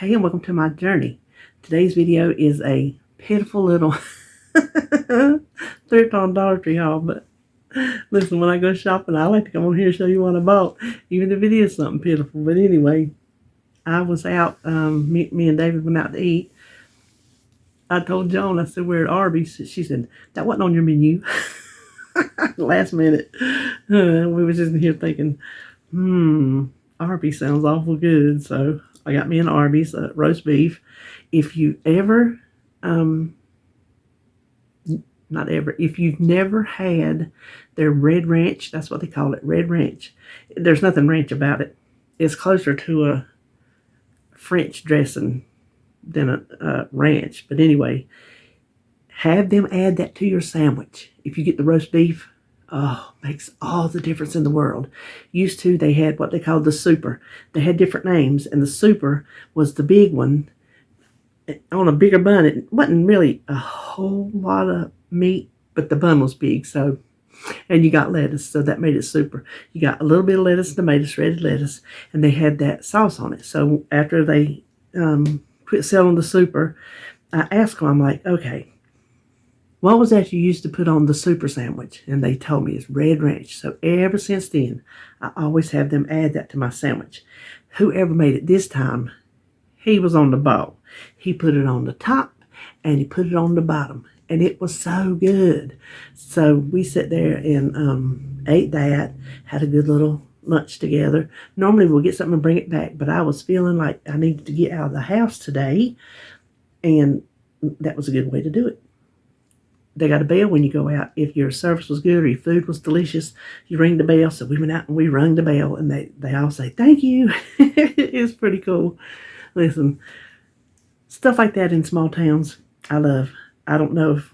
Hey, and welcome to my journey. Today's video is a pitiful little thrift on Dollar Tree haul, but listen, when I go shopping, I like to come on here and show you what I bought, even if it is something pitiful. But anyway, I was out, me and David went out to eat. I told Joan, I said, we're at Arby's. She said, that wasn't on your menu. Last minute. We were just in here thinking, Arby's sounds awful good. So I got me an Arby's roast beef. If you ever, if you've never had their red ranch, that's what they call it, red ranch. There's nothing ranch about it. It's closer to a French dressing than a ranch. But anyway, have them add that to your sandwich. If you get the roast beef, makes all the difference in the world. Used to, they had what they called the super. They had different names, and the super was the big one on a bigger bun. It wasn't really a whole lot of meat, but the bun was big. So, and you got lettuce, so that made it super. You got a little bit of lettuce, tomato, shredded lettuce, and they had that sauce on it. So after they quit selling the super, I asked them, I'm like, okay, what was that you used to put on the super sandwich? And they told me it's red ranch. So ever since then, I always have them add that to my sandwich. Whoever made it this time, he was on the ball. He put it on the top and he put it on the bottom. And it was so good. So we sat there and ate that, had a good little lunch together. Normally we'll get something and bring it back, but I was feeling like I needed to get out of the house today. And that was a good way to do it. They got a bell when you go out. If your service was good or your food was delicious, you ring the bell. So we went out and we rung the bell, and they all say, thank you. It's pretty cool. Listen, stuff like that in small towns, I love. I don't know if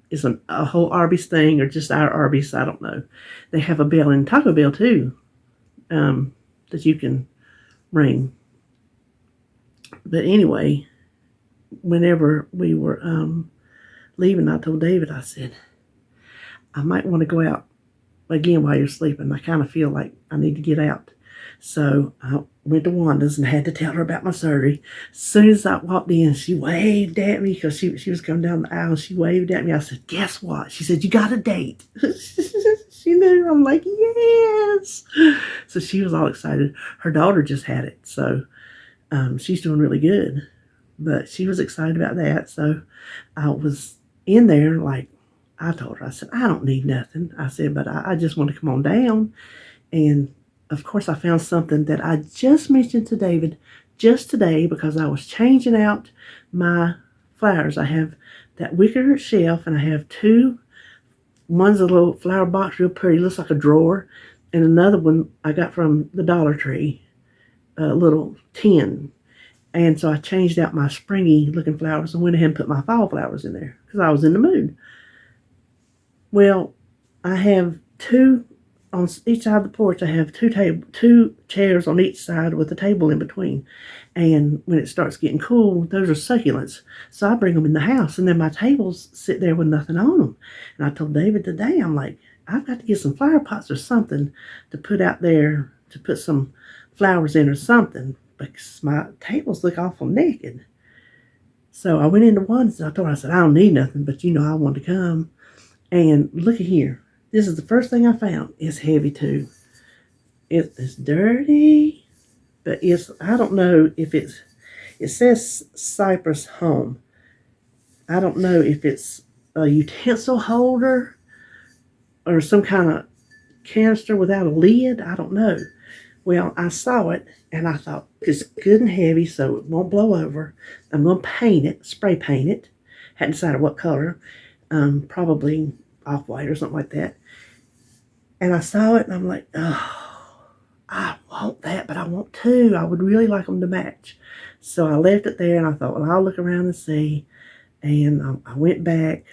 it's a whole Arby's thing or just our Arby's. I don't know. They have a bell in Taco Bell, too, that you can ring. But anyway, whenever we were leaving, I told David, I said, I might want to go out again while you're sleeping. I kind of feel like I need to get out. So I went to Wanda's and had to tell her about my surgery. As soon as I walked in, she waved at me because she was coming down the aisle. She waved at me. I said, guess what? She said, you got a date. She knew. I'm like, yes. So she was all excited. Her daughter just had it. So she's doing really good. But she was excited about that. So I was in there, like, I told her, I said, I don't need nothing. I said, but I just want to come on down. And of course, I found something that I just mentioned to David just today because I was changing out my flowers. I have that wicker shelf, and I have two. One's a little flower box, real pretty, looks like a drawer. And another one I got from the Dollar Tree, a little tin. And so I changed out my springy looking flowers and went ahead and put my fall flowers in there because I was in the mood. Well, I have two on each side of the porch. I have two chairs on each side with a table in between. And when it starts getting cool, those are succulents. So I bring them in the house, and then my tables sit there with nothing on them. And I told David today, I'm like, I've got to get some flower pots or something to put out there to put some flowers in or something, because my tables look awful naked. So I went into one, and I told her, I said, I don't need nothing, but I want to come. And look at here. This is the first thing I found. It's heavy too. It's dirty, but I don't know if it says Cypress Home. I don't know if it's a utensil holder or some kind of canister without a lid. I don't know. Well, I saw it, and I thought, it's good and heavy, so it won't blow over. I'm going to paint it, spray paint it. Hadn't decided what color. Probably off-white or something like that. And I saw it, and I'm like, oh, I want that, but I want two. I would really like them to match. So I left it there, and I thought, well, I'll look around and see. And I went back,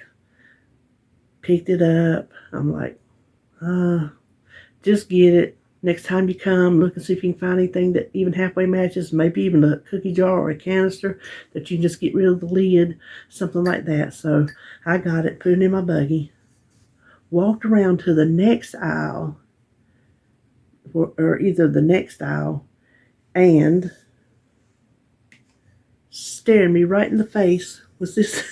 picked it up. I'm like, just get it. Next time you come, look and see if you can find anything that even halfway matches, maybe even a cookie jar or a canister that you can just get rid of the lid, something like that. So I got it, put it in my buggy, walked around to the next aisle, or either the next aisle, and staring me right in the face was this,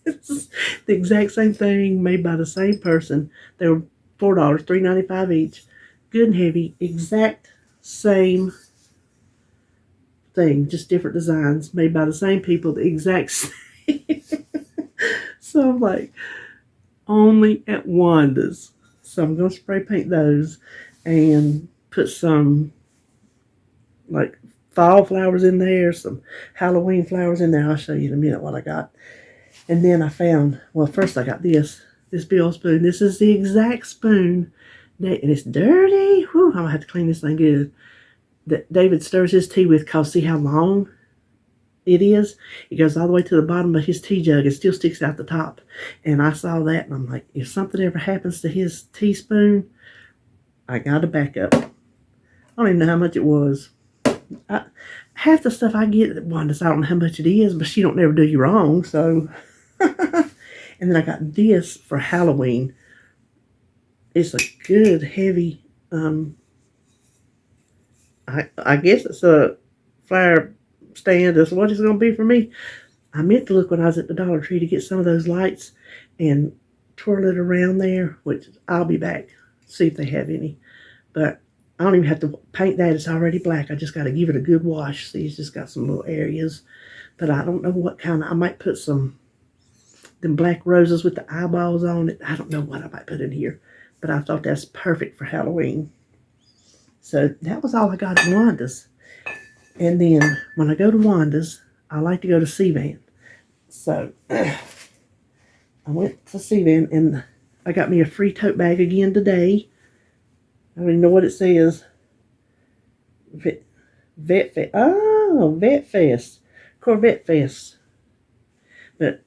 the exact same thing made by the same person. They were $4, $3.95 each. Good and heavy, exact same thing, just different designs made by the same people, the exact same. So I'm like, only at Wanda's. So I'm going to spray paint those and put some like fall flowers in there, some Halloween flowers in there. I'll show you in a minute what I got. And then I found, well, first I got this Bill spoon. This is the exact spoon, and it's dirty. Whew, I'm going to have to clean this thing good. That David stirs his tea with, because see how long it is? It goes all the way to the bottom of his tea jug. It still sticks out the top. And I saw that, and I'm like, if something ever happens to his teaspoon, I got to back up. I don't even know how much it was. Half the stuff I get at Wanda's, I don't know how much it is, but she don't never do you wrong, so. And then I got this for Halloween. It's a good, heavy, I guess it's a fire stand. That's what it's going to be for me. I meant to look when I was at the Dollar Tree to get some of those lights and twirl it around there, which I'll be back, see if they have any. But I don't even have to paint that. It's already black. I just got to give it a good wash. See, it's just got some little areas. But I don't know what kind of, I might put them black roses with the eyeballs on it. I don't know what I might put in here. But I thought that's perfect for Halloween. So that was all I got at Wanda's. And then when I go to Wanda's, I like to go to C-Van. So I went to C-Van and I got me a free tote bag again today. I don't even know what it says. Vet Fest. Oh, Vet Fest. Corvette Fest. But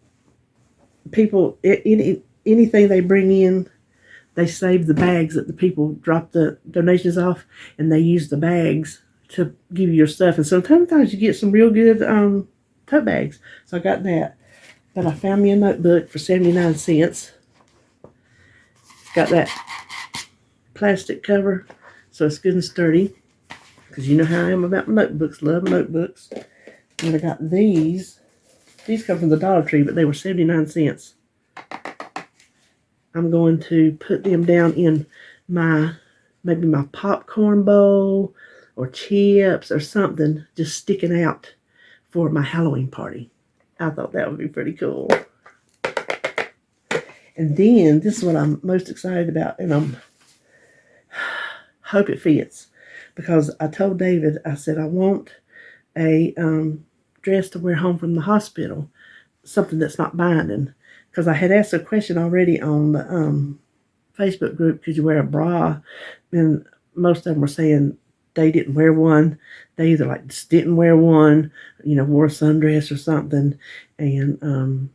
people, anything they bring in, they save the bags that the people drop the donations off, and they use the bags to give you your stuff. And sometimes you get some real good tote bags. So I got that. But I found me a notebook for 79 cents. It's got that plastic cover, so it's good and sturdy. Because you know how I am about notebooks. Love notebooks. And I got these. These come from the Dollar Tree, but they were 79 cents. I'm going to put them down in maybe my popcorn bowl or chips or something, just sticking out for my Halloween party. I thought that would be pretty cool. And then this is what I'm most excited about, and I hope it fits, because I told David, I said I want a dress to wear home from the hospital, something that's not binding. Because I had asked a question already on the Facebook group, could you wear a bra? And most of them were saying they didn't wear one. They either like just didn't wear one, wore a sundress or something. And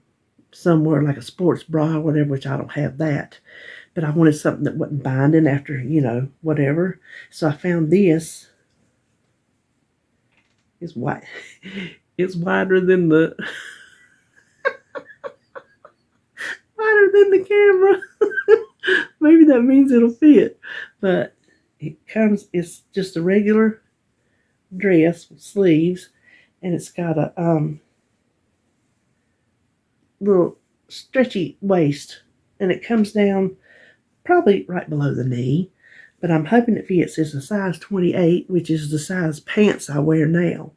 some wore like a sports bra or whatever, which I don't have that. But I wanted something that wasn't binding after, whatever. So I found this. It's white. It's wider than the... wider than the camera. Maybe that means it'll fit. But it's just a regular dress with sleeves, and it's got a little stretchy waist, and it comes down probably right below the knee, but I'm hoping it fits. It's a size 28, which is the size pants I wear now.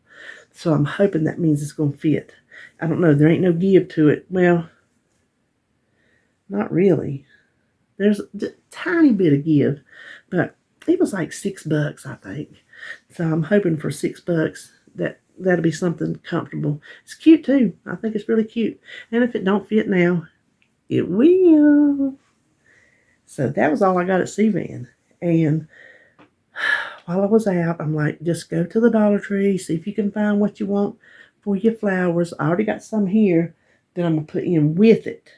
So I'm hoping that means it's going to fit. I don't know. There ain't no give to it. Well, not really. There's a tiny bit of give, but it was like $6, I think. So I'm hoping for $6 that'll be something comfortable. It's cute too. I think it's really cute. And if it don't fit now, it will. So that was all I got at C-Van. And while I was out, I'm like, just go to the Dollar Tree, see if you can find what you want for your flowers. I already got some here that I'm going to put in with it.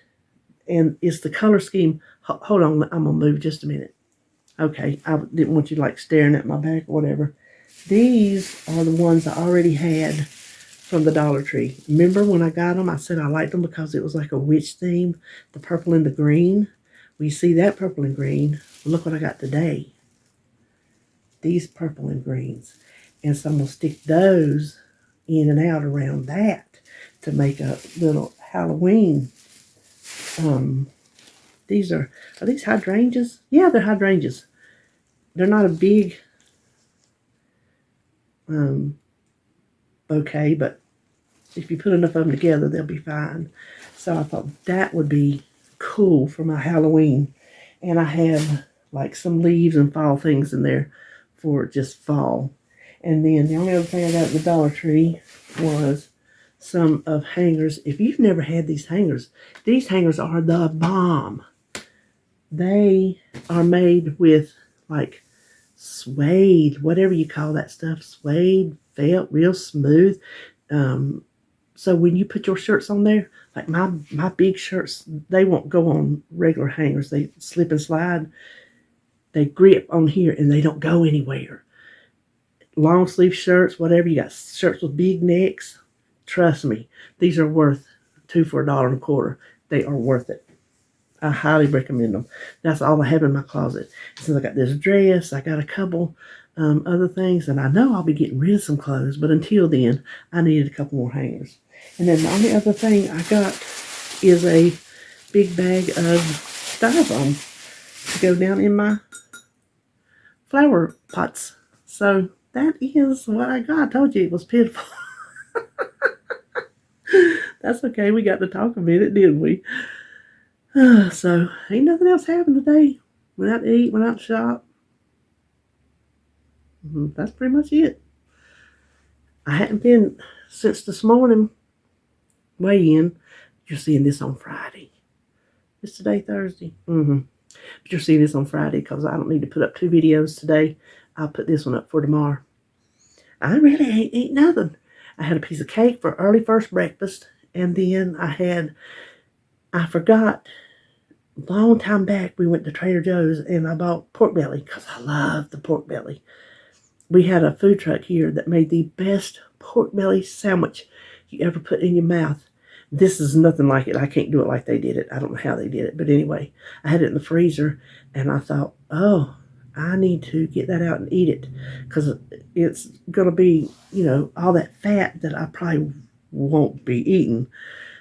And it's the color scheme. Hold on, I'm going to move just a minute. Okay, I didn't want you like staring at my back or whatever. These are the ones I already had from the Dollar Tree. Remember when I got them, I said I liked them because it was like a witch theme, the purple and the green. Well, you see that purple and green. Well, look what I got today. These purple and greens. And so I'm going to stick those in and out around that to make a little Halloween. These are these hydrangeas? Yeah, they're hydrangeas. They're not a big bouquet, but if you put enough of them together, they'll be fine. So I thought that would be cool for my Halloween. And I have like some leaves and fall things in there for just fall. And then the only other thing I got at the Dollar Tree was some of hangers. If you've never had these hangers are the bomb. They are made with like suede, whatever you call that stuff, suede, felt, real smooth. So when you put your shirts on there, like my big shirts, they won't go on regular hangers. They slip and slide. They grip on here and they don't go anywhere. Long sleeve shirts, whatever, you got shirts with big necks. Trust me, these are worth $2 for $1.25. They are worth it. I highly recommend them. That's all I have in my closet. Since I got this dress, I got a couple other things, and I know I'll be getting rid of some clothes, but until then, I needed a couple more hangers. And then the only other thing I got is a big bag of styrofoam to go down in my flower pots. So that is what I got. I told you it was pitiful. That's okay. We got to talk a minute, didn't we? So ain't nothing else happened today. Went out to eat, went out to shop. That's pretty much it. I hadn't been since this morning weigh-in. You're seeing this on Friday. Is today Thursday? But you're seeing this on Friday because I don't need to put up 2 videos today. I'll put this one up for tomorrow. I really ain't eating nothing. I had a piece of cake for early first breakfast, and then I forgot, a long time back, we went to Trader Joe's and I bought pork belly because I love the pork belly. We had a food truck here that made the best pork belly sandwich you ever put in your mouth. This is nothing like it. I can't do it like they did it. I don't know how they did it. But anyway, I had it in the freezer and I thought, oh, I need to get that out and eat it because it's going to be, all that fat that I probably won't be eating.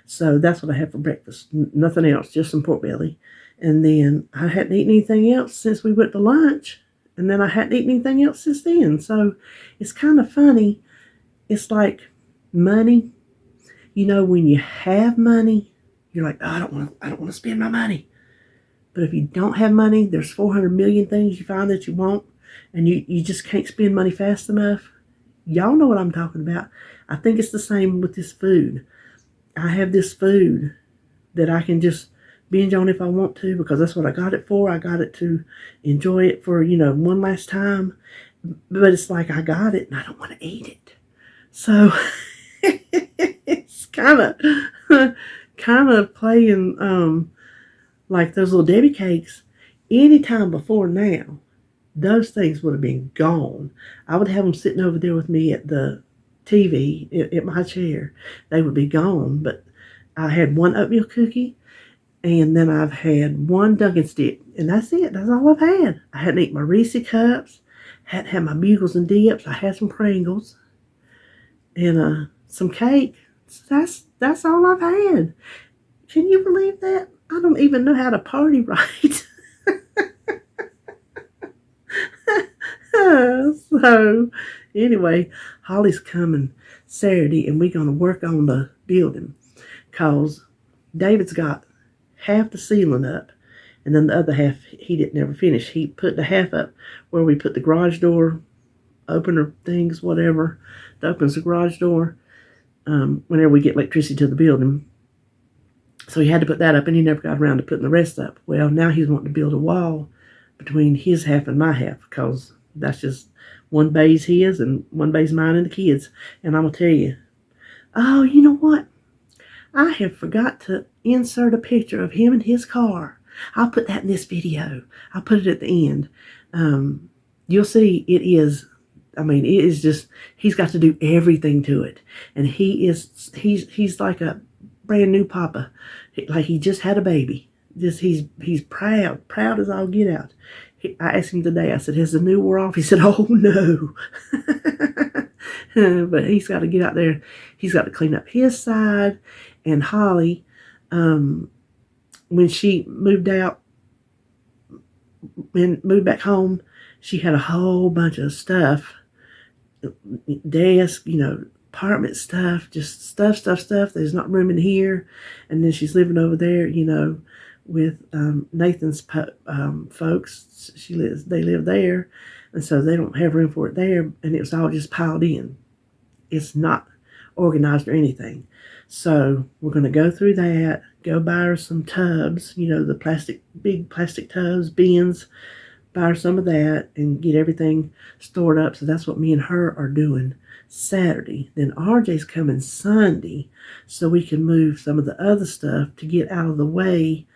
So that's what I had for breakfast. Nothing else, just some pork belly. And then I hadn't eaten anything else since we went to lunch. And then I hadn't eaten anything else since then. So it's kind of funny. It's like money. When you have money, you're like, oh, I don't want to spend my money. But if you don't have money, there's 400 million things you find that you want. And you just can't spend money fast enough. Y'all know what I'm talking about. I think it's the same with this food. I have this food that I can just binge on if I want to because that's what I got it for. I got it to enjoy it for, one last time. But it's like I got it and I don't want to eat it. So it's kind of playing like those little Debbie cakes. Anytime before now, those things would have been gone. I would have them sitting over there with me at the TV at my chair. They would be gone, but I had one oatmeal cookie and then I've had one Dunkin' stick and that's it. That's all I've had. I hadn't eaten my Reese cups, hadn't had my Bugles and dips. I had some Pringles and some cake. That's all I've had. Can you believe that? I don't even know how to party right. So anyway, Holly's coming Saturday and we're going to work on the building because David's got half the ceiling up and then the other half he didn't ever finish. He put the half up where we put the garage door opener things, whatever, that opens the garage door whenever we get electricity to the building. So he had to put that up and he never got around to putting the rest up. Well, now he's wanting to build a wall between his half and my half because that's just one bay's his and one bay's mine and the kids. And I'm going to tell you, oh, you know what? I have forgot to insert a picture of him and his car. I'll put that in this video. I'll put it at the end. You'll see it is just, he's got to do everything to it. And he's like a brand new papa. Like he just had a baby. He's proud as all get out. I asked him today, I said, has the new wore off? He said, oh no. But he's got to get out there. He's got to clean up his side. And Holly, when she moved out and moved back home, she had a whole bunch of stuff, desk, apartment stuff, just stuff. There's not room in here. And then she's living over there, with Nathan's folks. They live there, and so they don't have room for it there. And it was all just piled in. It's not organized or anything. So we're going to go through that, go buy her some tubs, the big plastic tubs, bins, buy her some of that and get everything stored up. So that's what me and her are doing Saturday. Then RJ's coming Sunday so we can move some of the other stuff to get out of the way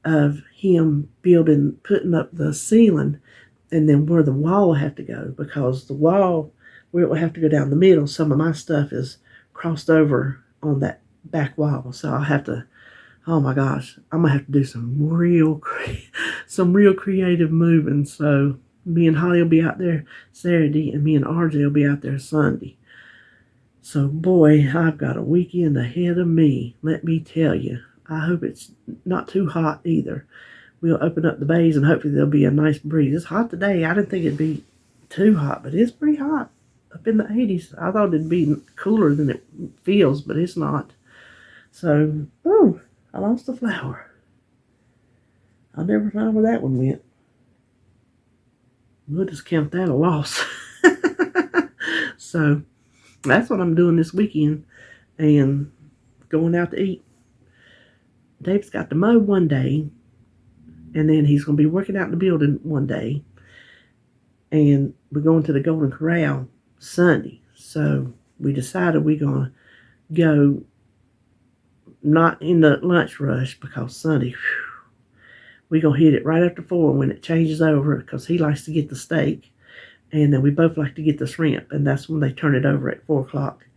of him putting up the ceiling, and then where the wall will have to go, because the wall where it will have to go down the middle, some of my stuff is crossed over on that back wall. So I'll have to, oh my gosh, I'm gonna have to do some real creative moving. So me and Holly will be out there Saturday, and me and RJ will be out there Sunday. So boy, I've got a weekend ahead of me, let me tell you. I hope it's not too hot either. We'll open up the bays and hopefully there'll be a nice breeze. It's hot today. I didn't think it'd be too hot, but it's pretty hot, up in the 80s. I thought it'd be cooler than it feels, but it's not. So, oh, I lost a flower. I'll never find where that one went. We'll just count that a loss. So, that's what I'm doing this weekend, and going out to eat. Dave's got to mow one day, and then he's going to be working out in the building one day, and we're going to the Golden Corral Sunday. So we decided we're going to go not in the lunch rush, because Sunday, we're going to hit it right after 4 when it changes over, because he likes to get the steak, and then we both like to get the shrimp, and that's when they turn it over at 4 o'clock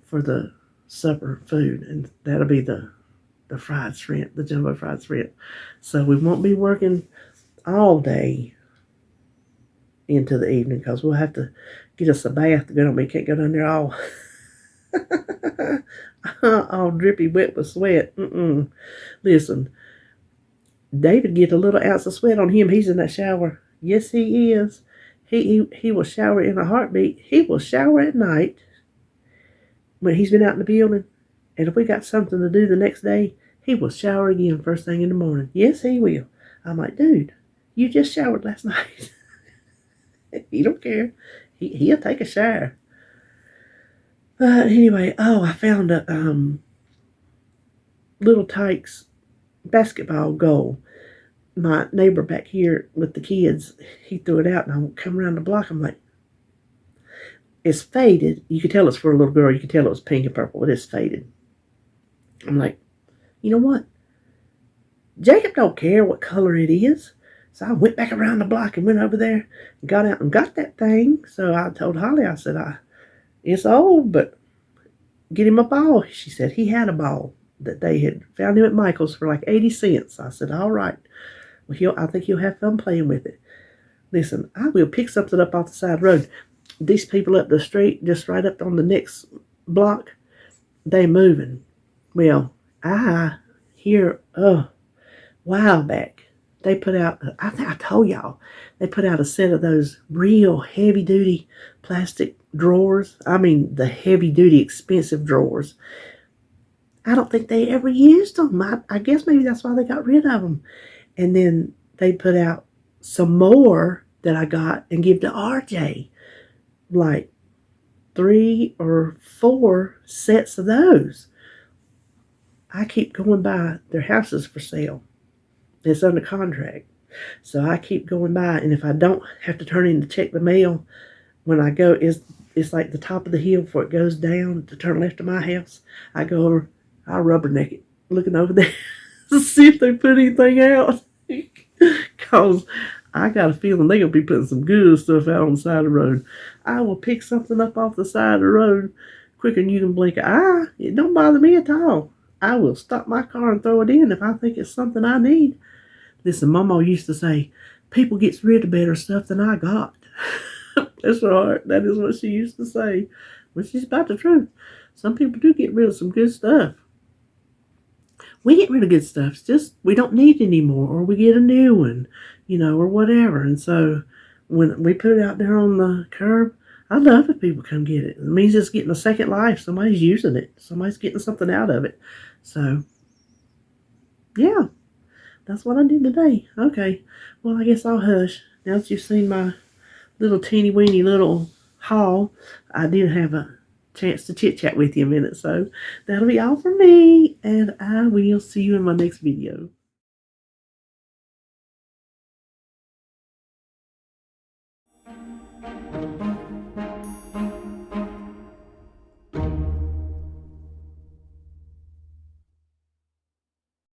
for the supper food, and that'll be the fried shrimp, the jumbo fried shrimp. So we won't be working all day into the evening, because we'll have to get us a bath to go down. We can't go down there all all drippy wet with sweat. Listen, David get a little ounce of sweat on him. He's in that shower. Yes, he is. He will shower in a heartbeat. He will shower at night when he's been out in the building. And if we got something to do the next day, he will shower again first thing in the morning. Yes, he will. I'm like, dude, you just showered last night. He don't care. He'll take a shower. But anyway, I found a Little Tykes basketball goal. My neighbor back here with the kids, he threw it out, and I come around the block. I'm like, it's faded. You could tell it's for a little girl. You could tell it was pink and purple, but it's faded. I'm like, you know what? Jacob don't care what color it is. So I went back around the block and went over there and got out and got that thing. So I told Holly, I said, it's old, but get him a ball. She said he had a ball that they had found him at Michael's for like 80 cents. I said, all right. Well, I think he'll have fun playing with it. Listen, I will pick something up off the side road. These people up the street, just right up on the next block, they moving. Well, I hear a while back, they put out, I think I told y'all, they put out a set of those real heavy-duty plastic drawers. I mean, the heavy-duty expensive drawers. I don't think they ever used them. I guess maybe that's why they got rid of them. And then they put out some more that I got and give to RJ. Like 3 or 4 sets of those. I keep going by their houses for sale. It's under contract. So I keep going by, and if I don't have to turn in to check the mail, when I go, it's like the top of the hill before it goes down to turn left of my house. I go over, I rubberneck it, looking over there to see if they put anything out. Because I got a feeling they're going to be putting some good stuff out on the side of the road. I will pick something up off the side of the road quicker than you can blink an eye. It don't bother me at all. I will stop my car and throw it in if I think it's something I need. Listen, Mama used to say, people gets rid of better stuff than I got. Bless her heart. That is what she used to say. But she's about the truth. Some people do get rid of some good stuff. We get rid of good stuff. It's just we don't need it anymore, or we get a new one, or whatever. And so when we put it out there on the curb, I love if people come get it. It means it's getting a second life. Somebody's using it. Somebody's getting something out of it. So, yeah, that's what I did today. Okay, well, I guess I'll hush. Now that you've seen my little teeny weeny little haul, I did have a chance to chit chat with you a minute. So that'll be all for me, and I will see you in my next video.